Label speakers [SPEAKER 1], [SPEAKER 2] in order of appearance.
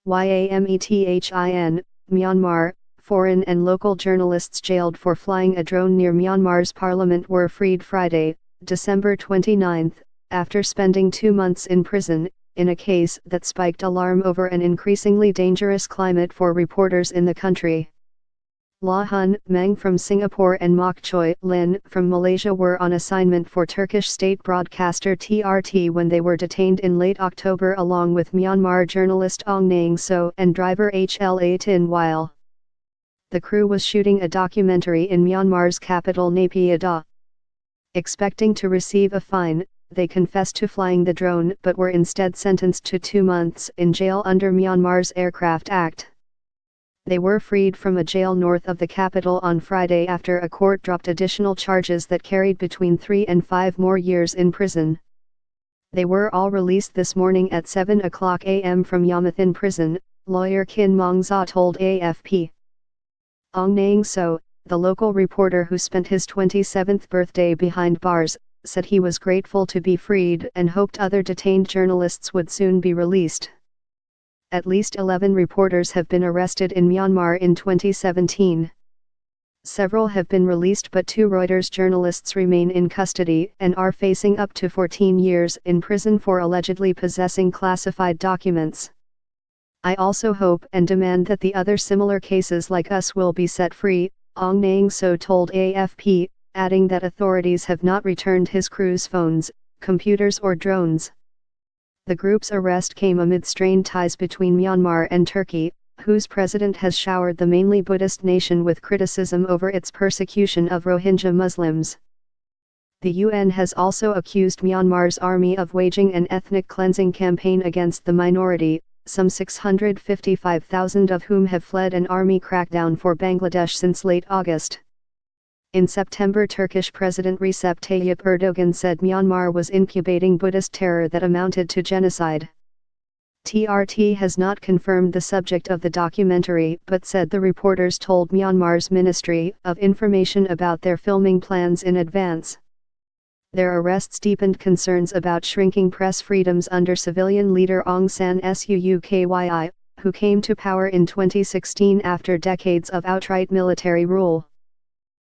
[SPEAKER 1] Yamethin, Myanmar. Foreign and local journalists jailed for flying a drone near Myanmar's parliament were freed Friday, December 29, after spending 2 months in prison, in a case that spiked alarm over an increasingly dangerous climate for reporters in the country. La Hun Meng from Singapore and Mok Choi Lin from Malaysia were on assignment for Turkish state broadcaster TRT when they were detained in late October along with Myanmar journalist Aung Naing So and driver HLA Tin while the crew was shooting a documentary in Myanmar's capital Naypyidaw. Expecting to receive a fine, they confessed to flying the drone but were instead sentenced to 2 months in jail under Myanmar's Aircraft Act. They were freed from a jail north of the capital on Friday after a court dropped additional charges that carried between 3 and 5 more years in prison. They were all released this morning at 7:00 a.m. from Yamethin prison, lawyer Kin Mong Za told AFP. Aung Naing So, the local reporter who spent his 27th birthday behind bars, said he was grateful to be freed and hoped other detained journalists would soon be released. At least 11 reporters have been arrested in Myanmar in 2017. Several have been released but 2 Reuters journalists remain in custody and are facing up to 14 years in prison for allegedly possessing classified documents. I also hope and demand that the other similar cases like us will be set free, Aung Naing So told AFP, adding that authorities have not returned his crew's phones, computers or drones. The group's arrest came amid strained ties between Myanmar and Turkey, whose president has showered the mainly Buddhist nation with criticism over its persecution of Rohingya Muslims. The UN has also accused Myanmar's army of waging an ethnic cleansing campaign against the minority, some 655,000 of whom have fled an army crackdown for Bangladesh since late August. In September, Turkish President Recep Tayyip Erdogan said Myanmar was incubating Buddhist terror that amounted to genocide. TRT has not confirmed the subject of the documentary but said the reporters told Myanmar's Ministry of Information about their filming plans in advance. Their arrests deepened concerns about shrinking press freedoms under civilian leader Aung San Suu Kyi, who came to power in 2016 after decades of outright military rule.